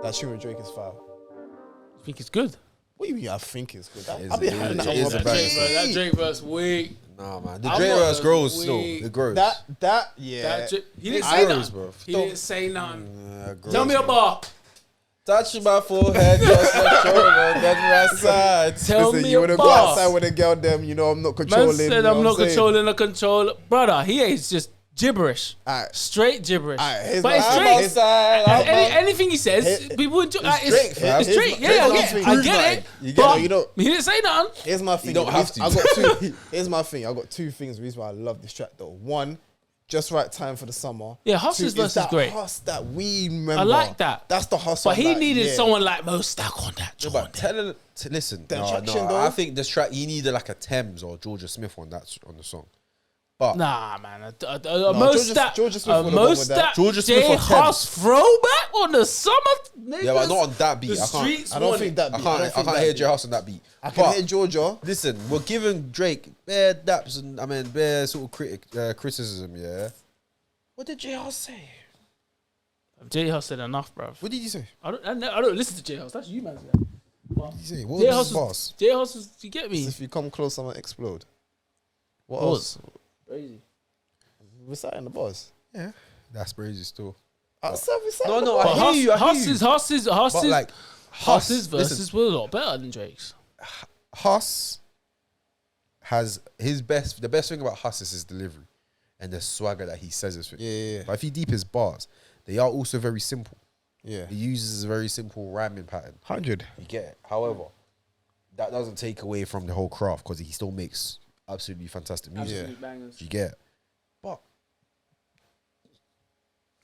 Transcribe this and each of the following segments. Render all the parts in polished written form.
That tune with Drake is foul. You think it's good? What do you mean? I think it's good. It I've been is- having that it is one. a banger. That Drake verse weak. Nah, man. The I'm Drake not verse grows weak. still. It grows. Yeah. He didn't It say grows, nothing. bro. He didn't say nothing. It grows, Tell me a bro. bar. Touch my forehead, just like shoulder, that's right side. Tell Listen, me you a wanna go bar. outside with a girl, them, you know I'm not Man controlling. said you know I'm what not saying? controlling the controller. Brother, he is just gibberish. Alright. Straight gibberish. Alright, here's But my- it's I'm Drake. outside. Anything he says, Here- people enjoy. It's Drake, fam. It's Drake. Here's Yeah, my I thing. get it. You get But it, you know- he didn't say nothing. Here's my thing. You don't have to. I got two. Here's my thing. I got two things. The reason why I love this track though. One, just right time for the summer. Yeah, Hustler's Two, verse is that great. Hustle that we remember. I like that. That's the hustle. But he like, needed yeah. someone like Mo Stack on that. No, joint. but tell him to listen. The No, attraction, though. I think this track he needed like a Thames or Georgia Smith on the song. But Nah, man. A Georgia Smith would've gone with that. Georgia Smith J or Huss throwback on the summer. yeah, but not on that beat. The I can't. streets. I don't want think it. that. I can't hear J House on that beat. I can But hear Georgia. listen, we're giving Drake bare daps and bare sort of criticism. Yeah. What did J House say? J Huss said enough, bro. What did he say? I don't listen to J Huss. That's you, man. What did he say? What J was Huss his was. boss? J Huss was. You get me? If you come close, I'm gonna explode. What Pause. else? Crazy. Reciting the bars. Yeah, that's crazy still. No, No, But I hear you. But like Huss's listen, verses were a lot better than Drake's. Huss has his best. The best thing about Huss is his delivery and the swagger that he says is. Yeah. But if you deep his bars, they are also very simple. Yeah. He uses a very simple rhyming pattern. 100. You get it. However, that doesn't take away from the whole craft because he still makes absolutely fantastic music. Absolute bangers. You get it. But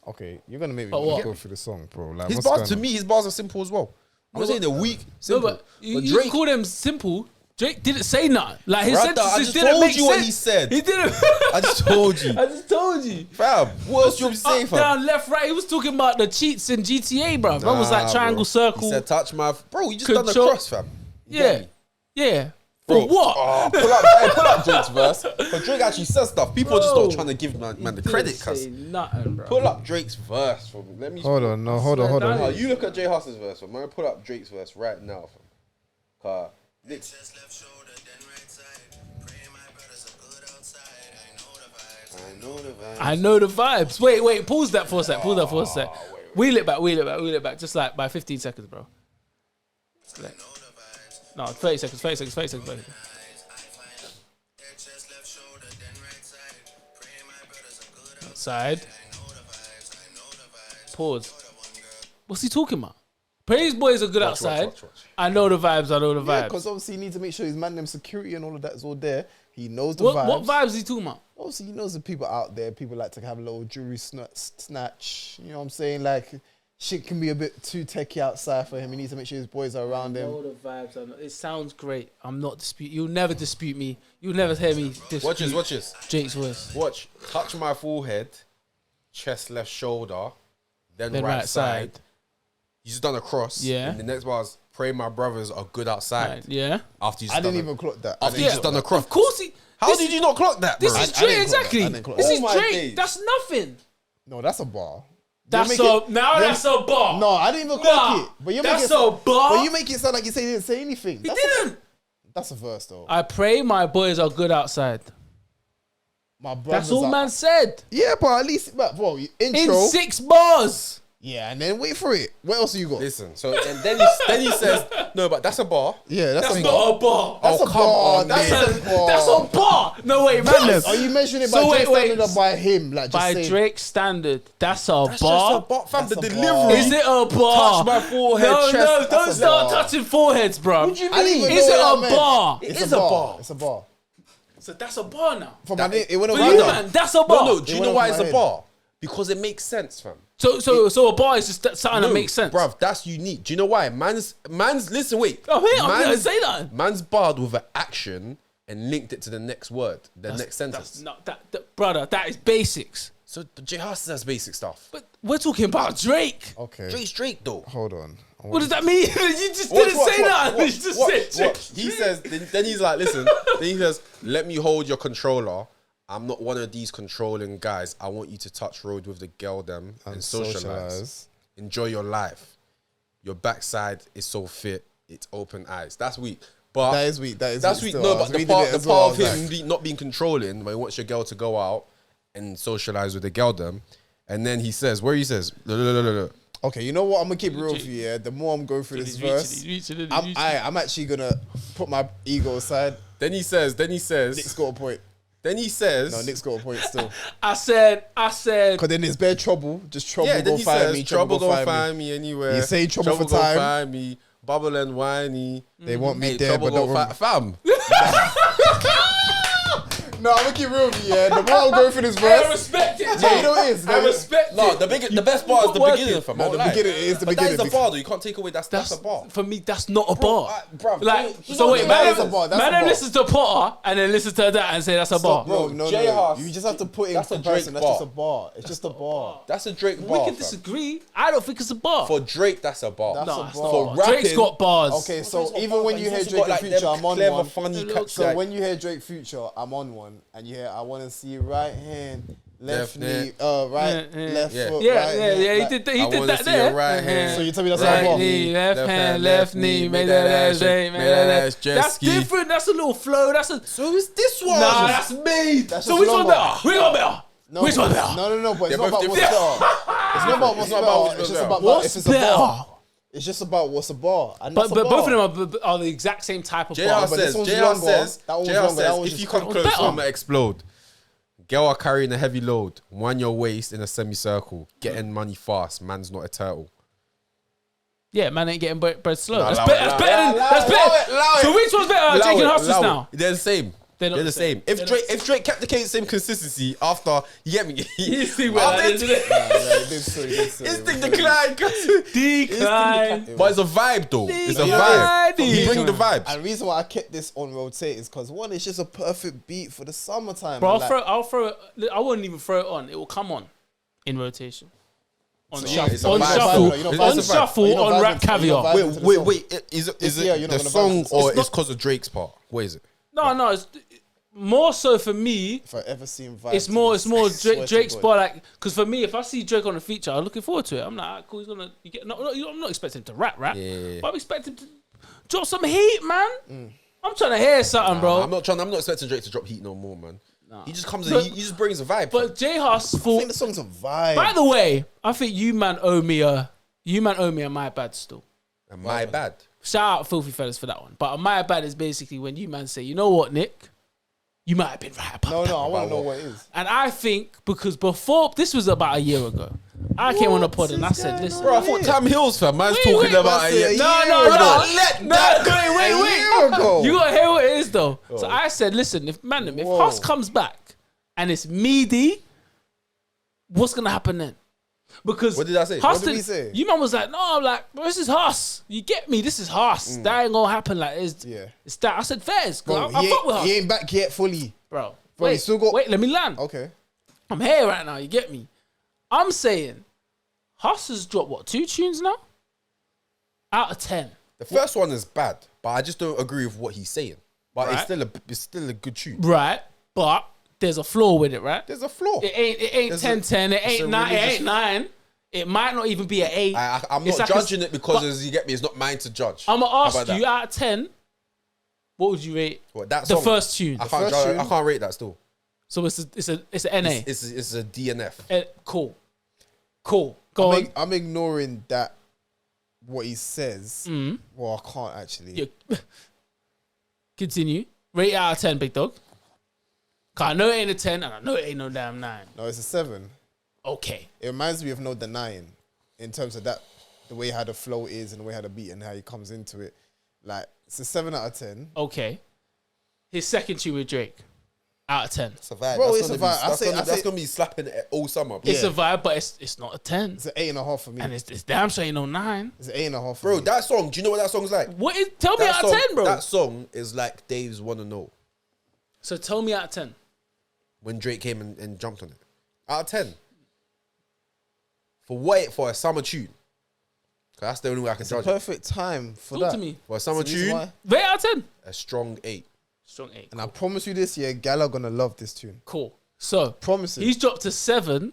Okay, you're gonna make me But what? go through the song, bro. Like, his what's bars, going to on? me, his bars are simple as well. I'm not saying they're weak, No, simple. but you, but you Drake, call them simple. Drake didn't say nothing. Like his Brother, I sentences just didn't told make you sense. what he said. He didn't. I just told you. I just told you. Fam, what else you want me to say, Up, fam? down, left, right. He was talking about the cheats in GTA, bro. That was like Nah, triangle, bro. circle. He said, touch my... Bro, you just done the Control- cross, fam. You yeah, get me? yeah. Bro, For what? pull up Drake's verse. But Drake actually says stuff. People are just Bro. not trying to give man the Didn't credit, say cuz. nothing, bro. Pull up Drake's verse, fam. Let me... Hold on, no, hold on, hold swear on. No, you look at J Huss's verse, fam. I'm going to pull up Drake's verse right now, fam. Cause... Chest left shoulder, then right side. Pray my brothers are good outside. I know the vibes. I know the vibes. Wait. Pause that for a sec. Pause that for a sec. Wheel it back. Just like by 15 seconds, bro. Like- no, 30 seconds. 30 seconds. 30 seconds. 30 seconds. Their chest left shoulder, then right side. Pray my brothers are good outside. Side. I know the vibes. Pause. What's he talking about? Praise boys are good outside. watch. I know the vibes. I know the Yeah, vibes. because obviously he needs to make sure his man them security and all of that is all there. He knows the What vibes. vibes is he talking about? Obviously he knows the people out there. People like to have a little jewelry snatch. You know what I'm saying? Like shit can be a bit too techie outside for him. He needs to make sure his boys are around him. Know the vibes. It sounds great. I'm not dispute. You'll never dispute me. You'll never hear me dispute Watch this. Jake's voice. Watch. Touch my forehead, chest left shoulder, then Then right side. You just done a cross. Yeah. And the next bar is pray my brothers are good outside. Right, yeah. After you just I didn't done even clock that. After you Yeah. just done a cross. Of course he. How this- did you not clock that, bro? This is I Drake, didn't clock that. exactly. I didn't clock This that. is Oh my Drake. days. That's nothing. No, that's a bar. That's You're a that's a bar. No, I didn't even clock Nah, it. But you're that's making a bar. But you make it sound like you say he didn't say anything. He That's didn't. That's a verse though. I pray my boys are good outside. My brothers That's all are- man said. Yeah, but at least, bro, In intro. 6 bars. Yeah, and then wait for it. What else you got? Listen, so and then he says, no, but that's a bar. Yeah, that's, That's a not a bar. That's Oh, a come bar. on, That's man. a bar. That's a bar. No, wait, man. Are you measuring it by So Drake wait. standard or by him? Like just By saying, Drake's standard, that's a That's bar. just a bar. Fam, the That's a delivery. bar. Is it a bar? Touch my forehead, No, chest. no, That's don't a start bar. touching foreheads, bro. What do you I didn't mean? even Is know it what a that meant. bar? It's is a a bar. bar. It's a bar. So that's a bar now. For my name, it went For over. you, Brother. man, that's a bar. No, do you It know went why off it's my a head. bar? Because it makes sense, fam. So a bar is just something that makes sense. Bruv, that's unique. Do you know why? Man's listen, wait. Oh, wait, I'm gonna Man's- say that. Man's barred with an action and linked it to the next word, the next sentence. That's not that, brother. That is basics. So J Hus has basic stuff. But we're talking about Drake. Okay. Drake's Drake though. Hold on. What does that mean? You just didn't say that. You just said Drake. He says, then he's like, listen, then he says, let me hold your controller. I'm not one of these controlling guys. I want you to touch road with the girl them and socialize. Enjoy your life. your backside is so fit, it's open eyes. That's weak. But That is weak. That's weak. still. No, I was but the reading part, it the as well, part I of was him like, not being controlling when he wants your girl to go out and socialize with the girl them, and then he says, look. okay, you know what? I'm gonna keep it real with you. Yeah, the more I'm going through this verse, I'm actually gonna put my ego aside. Then he says, Nick's got a point. No, Nick's got a point still. I said. Because then there's bare trouble. Just trouble yeah, then go he find says, me. trouble go gon' find me anywhere. You say trouble for gon' time. find me, bubble and whiny. They want me Hey, there, trouble but gon' don't. fam. No, I'm gonna keep real with you. Yeah, the more I'm going through this I verse, respect it. yeah, you know what it is. I respect No, it. the best part is the work beginning, it. fam. No, I won't the lie. beginning is the But beginning. that is a bar, though. You can't take away that's a bar. For me, that's not a bar. bruv, Like, you so know wait, that is a bar, that's a man bar. listens to Potter and then listens to that and say that's a bar. Bro, no, J no. House, You just have to put in that's a comparison. Drake That's just a bar. bar. It's just a bar. That's a Drake We bar, can fam. disagree. I don't think it's a bar. For Drake, that's a bar. That's no, a it's bar. not a For bar. rapping- Drake's got bars. Okay, so Drake's got even bars, when but you he's hear also Drake got, and like, Future, them I'm on clever, one. funny cuts, So like- when you hear Drake Future, I'm on one, and you hear I want to see right hand, left Left knee, knee. right, Yeah, left yeah. foot, Yeah, right yeah, hand, yeah. He like- did, I he did wanna that see there. your right hand. So you tell me that's not a Right bar? knee, left hand, left knee, make that ass straight, make that ass. jet That's ski. different. That's a little flow. That's a. So is this one? Nah, that's me. That's So just which one number. better? Which one better? No, Which one better? No, but it's They're not both about what's different. better. It's not about what's not about better. which It's one's just better. about What's if it's a bar. better? It's just about what's a bar. And But that's a but bar. both of them are the exact same type of JR bar. but this says, one's JR longer. says, That one's JR longer. That says, one's if you just come cut. close, Better. I'ma explode. Girl are carrying a heavy load. Wind your waist in a semicircle. Getting money fast. Man's not a turtle. Yeah, man ain't getting bread slow. Nah, That's allow better. it, That's allow better. it, than- allow That's it, allow better. it, allow So it. which one's better? Allow Jake and it, Hustlers allow now. it. They're the same. They're not They're the the same. same. If Drake kept the same consistency after, you get me? You see where After that is, isn't it? Instinct decline. Decline. But it's a vibe though. It's a Decline. vibe. You bring the vibes. And the reason why I kept this on rotate is because one, it's just a perfect beat for the summertime. Bro, and like- I'll throw it. I wouldn't even throw it on. It will come on in rotation. On So shuffle. it's a On vibe. shuffle. You're not On vibing. shuffle. You're not On vibing rap to- you're caviar. not vibing to the song. Wait. Is it year, you're not the gonna song vibe to the or song. it's because of Drake's part? What is it? No, it's more so for me. If I ever seen vibes, It's more swear to Drake's God. bar, like, because for me, if I see Drake on the feature, I'm looking forward to it. I'm like, ah, cool, he's gonna. You get, I'm not expecting him to rap, Yeah. but I'm expecting him to drop some heat, man. I'm trying to hear something, bro. I'm not expecting Drake to drop heat no more, man. He just comes in, he just brings a vibe. But J Hus I thought. think the song's a vibe. By the way, I think you man owe me a my bad still. and my bad. Shout out Filthy Fellas for that one. But a my bad is basically when you man say, you know what, Nick, you might have been right about No, that. I want to know what it is. And I think because before this was about a year ago, I came on the pod and I said, listen, Bro, I thought Tam Hills, fam. Man's Wait, talking wait, about that's it. it. no, wait. A year ago. You gotta hear what it is though. So I said, listen, if Whoa. Huss comes back and it's meaty, what's gonna happen then? Because What did I say? Huss What did we didn't- say? You man was like, no, I'm like, bro, this is Huss. You get me? This is Huss. That ain't gonna happen. Like, Yeah. it's that. I said, fairs. Bro, I fuck with Huss, he ain't back yet fully. bro. Bro, he Wait, still got- wait, let me land. Okay. I'm here right now. You get me? I'm saying, Huss has dropped what 2 tunes now? Out of 10. The first one is bad, but I just don't agree with what he's saying. But Right. it's still a good tune. Right, but there's a flaw with it, right? There's a flaw. It ain't There's 10-10. It it's a ain't 9. It religious- ain't 9. It might not even be an 8. I'm It's not like a- judging it because but as you get me, it's not mine to judge. I'm gonna How ask about you that? out of 10, what would you rate What, that the song? first tune? I first can't, tune? I can't rate that still. So it's an NA. It's a DNF. Cool. Go on. I'm ignoring that. What he says. Well, I can't actually. Yeah. Continue. Rate it out of 10, big dog. Cause I know it ain't a 10 and I know it ain't no damn 9. No, it's a 7. Okay. It reminds me of No Denying in terms of that, the way how the flow is and the way how the beat and how he comes into it. Like, it's a 7 out of 10. Okay. His second tune with Drake. Out of 10. It's a vibe. Bro, That's it's gonna a be- vibe. I That's say- gonna- I that's say- gonna be slapping it all summer. Bro. It's a vibe, but it's not a 10. It's an 8.5 for me. And it's damn sure ain't no 9. It's an 8.5 for Bro, me. that song. Do you know what that song's like? What is? Tell me That out song, of 10, bro. That song is like Dave's Wanna Know So tell me out of 10. when Drake came and jumped on it. Out of 10. For a summer tune. 'Cause that's the only way I can It's a judge it. perfect time for Talk that. to me. For a summer That's the reason tune, why. Rate out of 10. a strong 8. Strong 8. And I promise you this year, gal are gonna love this tune. Cool. So Promise it. he's dropped to 7.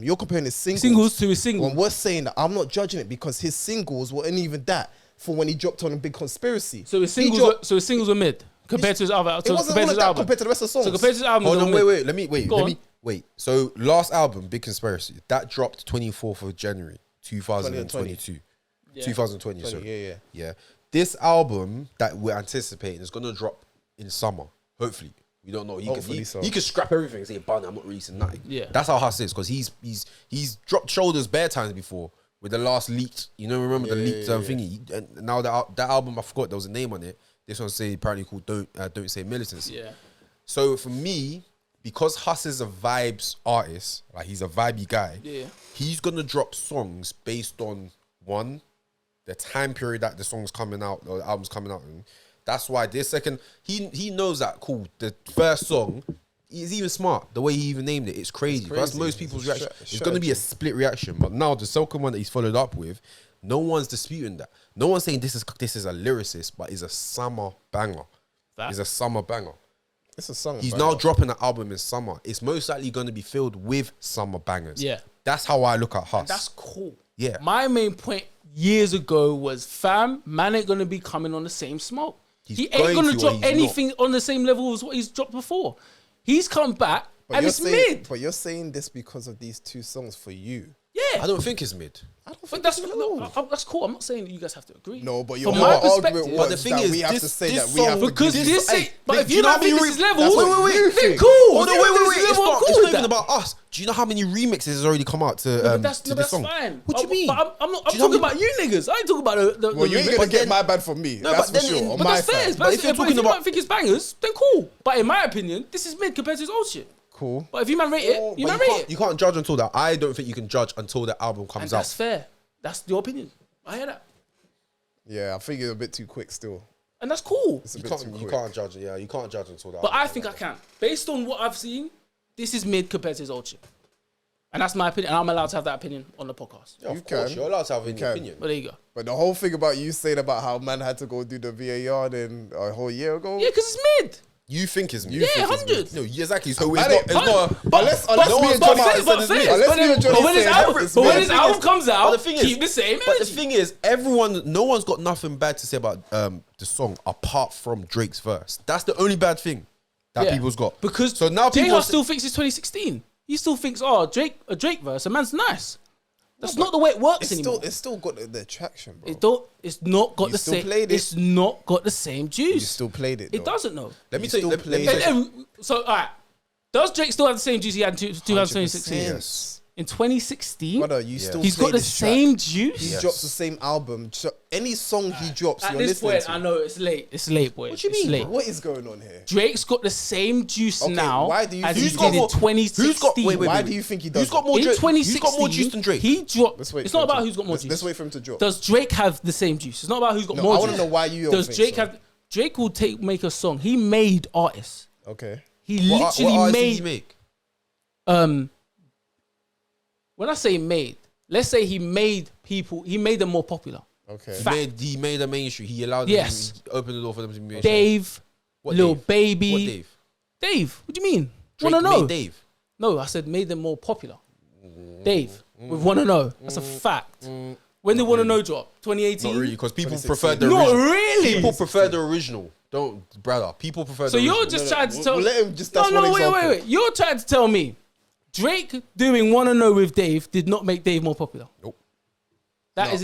You're comparing his singles. Singles to his single. When we're saying that I'm not judging it because his singles weren't even that. for when he dropped on a Big Conspiracy. So his singles were mid compared to his other. It wasn't all like that compared to the rest of the songs. So compared to his album, Hold on, they were wait. mid. Let me wait. So last album, Big Conspiracy, that dropped 24th of January 2022. Yeah. 2020, sorry. Yeah. Yeah. This album that we're anticipating is gonna drop in summer. Hopefully. We don't know. Hopefully so. He could scrap everything and say, "Bun, I'm not releasing nothing." Yeah. That's how Huss is, because he's dropped shoulders bare times before with the last leaked. You know, remember the leaked thingy? And now that album, I forgot there was a name on it. This one say apparently called "Don't Say Militancy." Yeah. So for me, because Huss is a vibes artist, like he's a vibey guy, Yeah. he's gonna drop songs based on one, the time period that the song's coming out or the album's coming out in. That's why this second, he knows that cool. The first song, he's even smart. The way he even named it, it's crazy. That's most people's reaction. It's gonna be a split reaction. But now the second one that he's followed up with, no one's disputing that. No one's saying this is a lyricist, but it's a summer banger. It's a summer banger. It's a song. He's now dropping an album in summer. It's most likely going to be filled with summer bangers. Yeah. That's how I look at Huss. That's cool. Yeah. My main point years ago was, fam, man ain't gonna be coming on the same smoke. He ain't gonna drop anything on the same level as what he's dropped before. He's come back and it's mid. But you're saying this because of these two songs for you. Yeah. I don't think it's mid. I don't But think that's it's that's cool. I'm not saying that you guys have to agree. No, but From your my argument perspective- was But the thing that is, we have this- to say this that we have song- to Because give this this- ain't. But Nick, if do you you know don't how think many this is re- level, That's what you then think. cool. Oh, If no, you think wait. this is It's level, I'm not, cool it's not with even that. about us. Do you know how many remixes has already come out to, But that's, to no, this that's song? fine. What do you mean? But I'm not. I'm Do you know talking how about you niggas. I ain't talking about the. Well, you ain't the gonna but get then- my bad from me. No, That's but for then sure. in- On But my that's fair. side. But if you're But talking if you about- don't think it's bangers, then cool. But in my opinion, this is mid compared to his old shit. Cool. But if you man rate it, you But man rate it. you can't judge until that. I don't think you can judge until the album And comes that's out. fair. That's your opinion. I hear that. Yeah, I think you're a bit too quick still. And that's cool. It's a You bit can't, too you quick. can't judge. Yeah, you can't judge until that. But album I think I comes out. can. Based on what I've seen, this is mid compared to his old shit. And that's my opinion. And I'm allowed to have that opinion on the podcast. Yeah, of You course, can. you're allowed to have an can. opinion. But there you go. But the whole thing about you saying about how man had to go do the VAR then a whole year ago. Yeah, because it's mid. You think it's mid? You Yeah, think it's 100. No, exactly. So I it's didn't- not. It's not. Unless But me and fair, Johnny but said fair, it's but mid. fair. Unless But me and then- Johnny but when his said album- it's but when mid. his album comes out, But the thing is, keep the same But the energy. thing is, everyone, no one's got nothing bad to say about the song apart from Drake's verse. That's the only bad thing that Yeah. people's got. Because so now J people Hus still thinks it's 2016. He still thinks, oh, a Drake verse, a man's nice. That's not the way it works anymore. It's still got the attraction, bro. It's not got You the still same. played it. It's not got the same juice. You still played it. It though. doesn't though. let me You tell you. still Let me played tell it. you. So all right, does Drake still have the same juice he had in 2016? 100%. Yes. In 2016, Brother, you still he's play got the this track. same juice. He Yes. drops the same album. So any song he drops, At you're this listening point, to. I know it's late. It's late, boy. What you It's mean, late. bro? What is going on here? Drake's got the same juice Okay, now why do you as think he he's did got in more- 2016. who's got- wait, Why do you think he does Who's got it? more In Drake? 2016, Who's got more juice than Drake? He dropped. Let's wait It's for not him about to- who's got more let's- juice. Let's wait for him to drop. Does Drake have the same juice? It's not about who's got No, more I juice. wanna know why you don't Does think Drake so. have? Drake will make a song. He made artists. Okay. He What literally artist did he made. make? When I say made, let's say he made people. He made them more popular. Okay. Fa- He made a mainstream. He allowed Yes. them. He opened the door for them to be mainstream. Dave, What Lil Dave? Baby. What Dave? Dave, what do you mean? Drake Wanna know? made Dave. No, I said made them more popular. Dave, with Wanna Know. That's a fact. When did Wanna Know drop? 2018? Not really, because people 2016. prefer the Not original. really. People prefer the original. Don't, brother. People prefer So the you're original. just trying to tell We'll let him just- that's no, one wait. example. You're trying to tell me Drake doing Wanna Know with Dave did not make Dave more popular. Nope. That is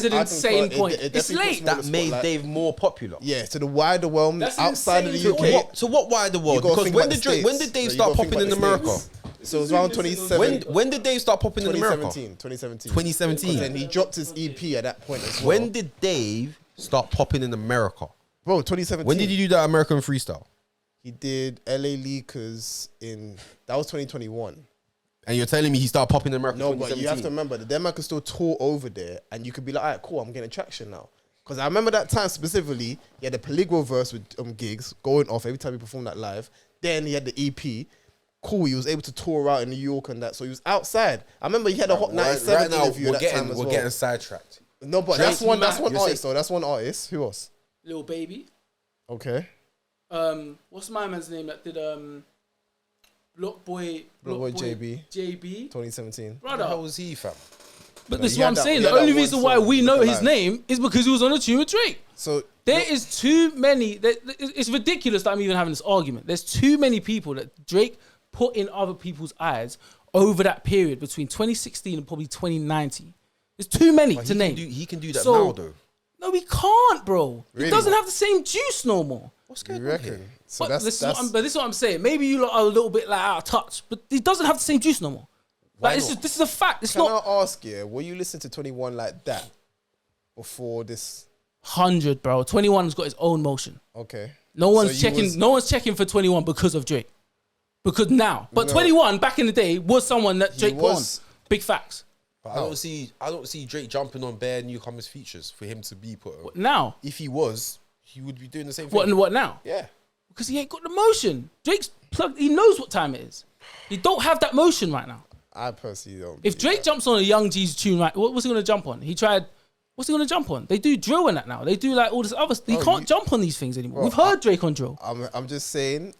an insane point. It's late. That That made Dave more popular. Yeah, to the wider world That's outside of the insane. UK. So what? Why the world? You gotta Because think when about did the Drake? When States. did Dave No, you start gotta think popping in about the America? States. So it was around 2017. When did Dave start popping in America? 2017. 2017. And he dropped his EP at that point as well. When did Dave start popping in America? Bro, 2017. When did he do that American freestyle? He did LA Leakers that was 2021. And you're telling me he started popping in America? No, in but you have to 2017? remember that them man could still tour over there, and you could be like, all right, cool, I'm getting traction now. Because I remember that time specifically, he had the Peligro verse with gigs going off every time he performed that live. Then he had the EP. Cool, he was able to tour out in New York and that, so he was outside. I remember he had a Hot 97 Right now, interview at that time as we're well. getting sidetracked. No, but Drake's that's one mad. You're artist though. That's one artist. Who else? Lil Baby. Okay. What's my man's name that did Block Boy JB. JB. 2017. What the hell Brother. was he, fam? But No, this is he what had I'm that- saying. he The had that only one reason why song, we know Look his Alive. name is because he was on a tune with Drake. So There is too many. It's ridiculous that I'm even having this argument. There's too many people that Drake put in other people's eyes over that period between 2016 and probably 2019. There's too many to name. He can do that So- now though. No, he can't, bro. Really? He doesn't have the same juice no more. What's you going on reckon? here? So But that's this is what I'm saying. Maybe you lot are a little bit like out of touch, but he doesn't have the same juice no more. Like, not? this is a fact. It's Can not I ask you, will you listen to 21 like that before this? 100, bro. 21's got his own motion. Okay. No one's So you checking. was- No one's checking for 21 because of Drake. Because now, but No. 21 back in the day was someone that Drake put on. was- Big facts. But I don't see Drake jumping on bare newcomers features for him to be put on. Now, If he was, he would be doing the same thing. what now? Yeah. Because he ain't got the motion. Drake's plugged. He knows what time it is. He don't have that motion right now. I personally don't. If Drake jumps on a Young G's tune, right, what's he gonna jump on? He tried. What's he gonna jump on? They do drill in that now. They do like all this other. He can't jump on these things anymore. We've heard Drake on drill. I'm just saying,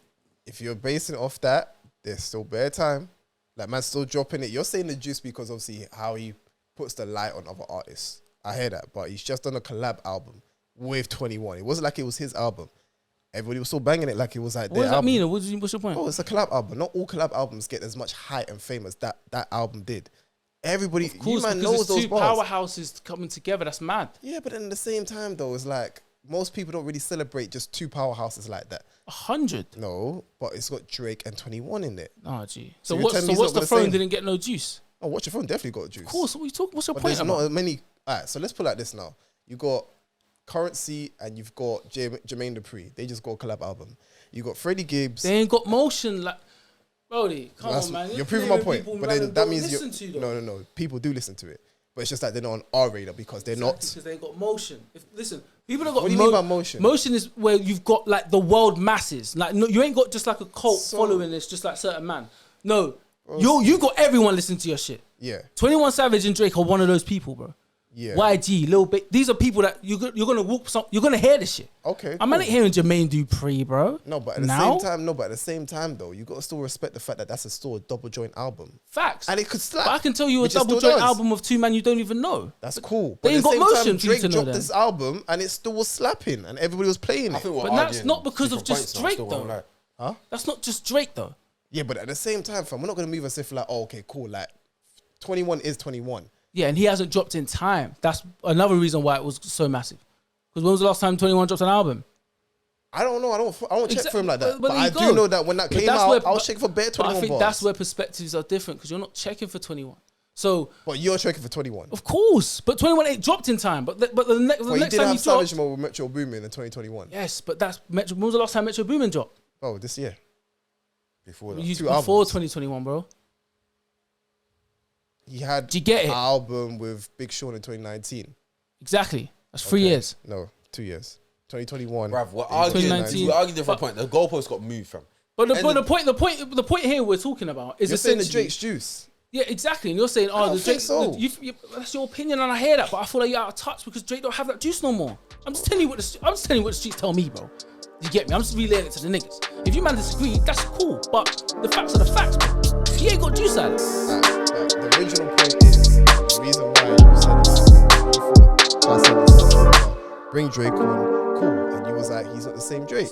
if you're basing it off that, there's still bare time. Like, man's still dropping it. You're saying the juice because obviously how he puts the light on other artists. I hear that, but he's just done a collab album with 21. It wasn't like it was his album. Everybody was still banging it like it was like What their does that album. mean? What's your point? Oh, it's a collab album. Not all collab albums get as much hype and fame as that album did. Everybody, Of course, you man because knows it's those two bars. powerhouses coming together. That's mad. Yeah, but at the same time though, it's like most people don't really celebrate just two powerhouses like that. 100. No, but it's got Drake and 21 in it. Oh, gee. So So you're what's telling me he's what's not the gonna throne sing? didn't get no juice? Oh, Watch Your Phone definitely got juice. Of course. What you talk? What's your But point there's about? not as many. All right, so let's put it like this now. You got Currency and you've got Jermaine Dupri. They just got a collab album. You got Freddie Gibbs. They ain't got motion like. Brody, come That's- on, man. You're proving my point. People, But man, then that don't means you. listen to them. No. People do listen to it, but it's just that they're not on our radar because they're not. Because they ain't got motion. Listen, people that got. What do you mean by motion? Motion is where you've got like the world masses. Like no, you ain't got just like a cult So- following. It's just like certain man. No, you got everyone listening to your shit. Yeah. 21 Savage and Drake are one of those people, bro. Yeah. YG, Lil Bit. These are people that you're gonna walk. You're gonna hear this shit. Okay. I'm not hearing Jermaine Dupri, bro. No, but at the now, same time, but at the same time though, you got to still respect the fact that that's still a double joint album, facts. and it could slap. But I can tell you a which it double still joint does. album of two man you don't even know. That's cool. they But ain't at the got same motion time, for you Drake to know dropped them. this album, and it still was slapping, and everybody was playing I it. think we're But that's arguing not because of different just points now, Drake, still won't though. lie. That's not just Drake though. Yeah, but at the same time, fam, we're not gonna move as if like, oh, okay, cool. Like, 21 is 21. Yeah, and he hasn't dropped in time. That's another reason why it was so massive. Because when was the last time 21 dropped an album? I don't know. I don't check for him like that. But But there I you do go. know that when that But came that's out, where- I was checking for bare But 21 I think bars. that's where perspectives are different because you're not checking for 21. So But you're checking for 21. of course, but 21 ain't dropped in time. But the next But you next did time have he dropped, Savage Mode with Metro Boomin in 2021. yes, but that's Metro. When was the last time Metro Boomin dropped? Oh, this year. Before that. Before albums. 2021, bro. He had Do you get it? an album with Big Sean in 2019. Exactly. That's 3 Okay. years. No, 2 years. 2021. Bruv, we're in arguing 2019. 2019. we're arguing different point. The goalpost got moved from. But And the point here we're talking about is You're saying the essentially Drake's juice. yeah, exactly. And you're saying, oh, don't the Drake. think so. That's your opinion, and I hear that, but I feel like you're out of touch because Drake don't have that juice no more. I'm just telling you what the streets tell me, bro. You get me? I'm just relaying it to the niggas. If you man disagree, that's cool, but the facts are the facts, bro. He ain't got juice out of it. The original point is the reason why you said that. I said this, bring Drake on, cool, and you was like, he's not the same Drake.